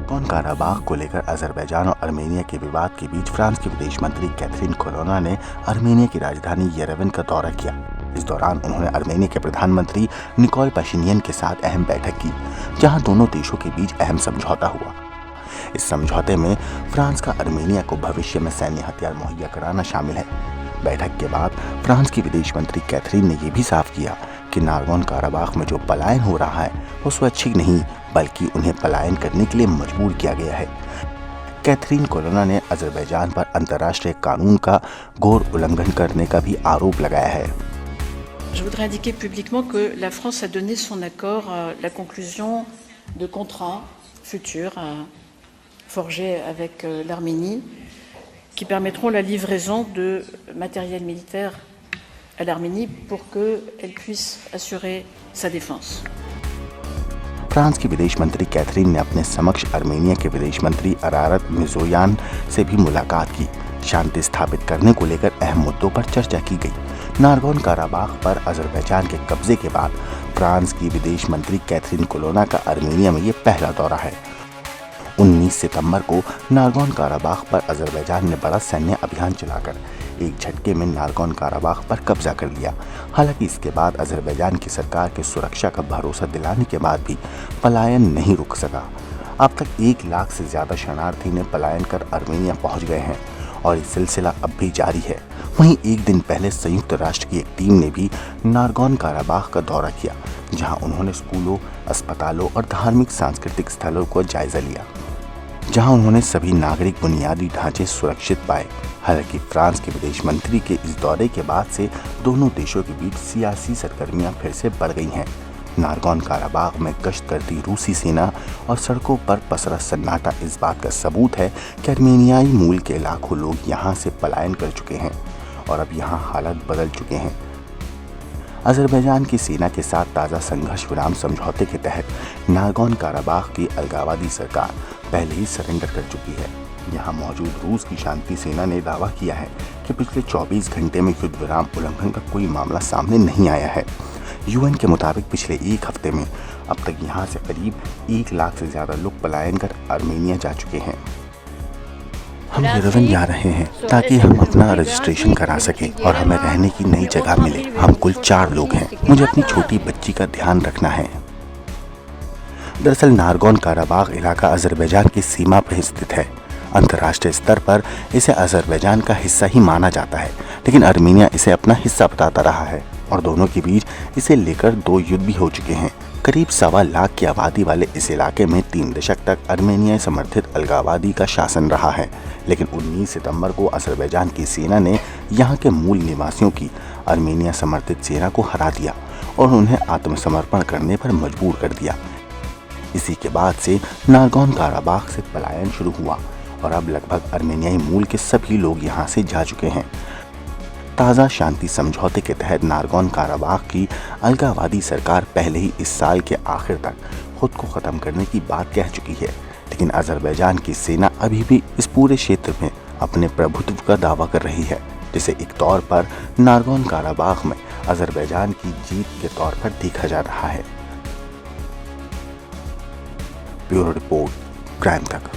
Nagorno Karabakh को लेकर Azerbaijan और अर्मेनिया के विवाद के बीच फ्रांस की विदेश मंत्री कैथरीन कोलोना ने अर्मेनिया की राजधानी येरेवन का दौरा किया। इस दौरान उन्होंने अर्मेनिया के प्रधानमंत्री निकोल पाशिनियन के साथ अहम बैठक की, जहां दोनों देशों के बीच अहम समझौता हुआ। इस समझौते में फ्रांस का अर्मेनिया को भविष्य में सैन्य हथियार मुहैया कराना शामिल है। बैठक के बाद फ्रांस की विदेश मंत्री कैथरीन ने यह भी साफ किया कि नागोर्नो काराबाख में जो पलायन हो रहा है वो स्वैच्छिक नहीं, बल्कि उन्हें पलायन करने के लिए मजबूर किया गया है। कैथरीन कोलोना ने अजरबैजान पर अंतर्राष्ट्रीय कानून का घोर उल्लंघन करने का भी आरोप लगाया है। Je voudrais indiquer publiquement que la France a donné son accord à la conclusion de contrats futurs forgés avec l'Arménie qui permettront la livraison de matériel militaire à l'Arménie pour qu'elle puisse assurer sa défense. France की विदेश मंत्री Catherine ने अपने समक्ष Armenia के विदेश मंत्री अरारत मिर्ज़ोयान से भी मुलाकात की। शांति स्थापित करने को लेकर अहम मुद्दों पर चर्चा की गई। नागोर्नो काराबाख पर अजरबैजान के कब्जे के बाद फ्रांस की विदेश मंत्री कैथरीन कोलोना का अर्मेनिया में ये पहला दौरा है। 19 सितंबर को नागोर्नो काराबाख पर अजरबैजान ने बड़ा सैन्य अभियान चलाकर एक झटके में नागोर्नो काराबाख पर कब्जा कर लिया। हालांकि इसके बाद अजरबैजान की सरकार के सुरक्षा का भरोसा दिलाने के बाद भी पलायन नहीं रुक सका। अब तक 1 लाख से ज्यादा शरणार्थी ने पलायन कर अर्मेनिया पहुंच गए हैं और ये सिलसिला अब भी जारी है। वहीं एक दिन पहले संयुक्त राष्ट्र की एक टीम ने भी नागोर्नो काराबाख का दौरा किया, जहां उन्होंने स्कूलों, अस्पतालों और धार्मिक सांस्कृतिक स्थलों को जायजा लिया, जहां उन्होंने सभी नागरिक बुनियादी ढांचे सुरक्षित पाए। हालांकि फ्रांस के विदेश मंत्री के इस दौरे के बाद से दोनों देशों के बीच सियासी सरगर्मियां फिर से बढ़ गई हैं। नागोर्नो काराबाख में गश्त करती रूसी सेना और सड़कों पर पसरा सन्नाटा इस बात का सबूत है कि अर्मेनियाई मूल के लाखों लोग यहां से पलायन कर चुके हैं और अब यहां हालत बदल चुके हैं। अजरबैजान की सेना के साथ ताज़ा संघर्ष विराम समझौते के तहत नागोर्नो काराबाख की अलगाववादी सरकार पहले ही सरेंडर कर चुकी है। यहाँ मौजूद रूस की शांति सेना ने दावा किया है कि पिछले 24 घंटे में युद्ध विराम उल्लंघन का कोई मामला सामने नहीं आया है। यूएन के मुताबिक पिछले 1 हफ्ते में अब तक यहाँ से करीब 1 लाख से ज्यादा लोग पलायन कर अर्मेनिया जा चुके हैं। हम येरेवन जा रहे हैं ताकि हम अपना रजिस्ट्रेशन करा सकें और हमें रहने की नई जगह मिले। हम कुल 4 लोग हैं। मुझे अपनी छोटी बच्ची का ध्यान रखना है। दरअसल नागोर्नो काराबाख इलाका अजरबैजान की सीमा पर स्थित है। अंतर्राष्ट्रीय स्तर पर इसे अजरबैजान का हिस्सा ही माना जाता है, लेकिन अर्मेनिया इसे अपना हिस्सा बताता रहा है और दोनों के बीच इसे लेकर 2 युद्ध भी हो चुके हैं। करीब 1.25 लाख की आबादी वाले इस इलाके में 3 दशक तक अर्मेनिया समर्थित अलगाववादी का शासन रहा है, लेकिन 19 सितंबर को अजरबैजान की सेना ने यहाँ के मूल निवासियों की अर्मेनिया समर्थित सेना को हरा दिया और उन्हें आत्मसमर्पण करने पर मजबूर कर दिया। इसी के बाद से नागोर्नो काराबाख से पलायन शुरू हुआ और अब लगभग अर्मेनियाई मूल के सभी लोग यहाँ से जा चुके हैं। ताज़ा शांति समझौते के तहत नागोर्नो काराबाख की अलगाववादी सरकार पहले ही इस साल के आखिर तक खुद को ख़त्म करने की बात कह चुकी है, लेकिन अजरबैजान की सेना अभी भी इस पूरे क्षेत्र में अपने प्रभुत्व का दावा कर रही है, जिसे एक तौर पर नागोर्नो काराबाख में अजरबैजान की जीत के तौर पर देखा जा रहा है। ब्यूरो रिपोर्ट, क्राइम तक।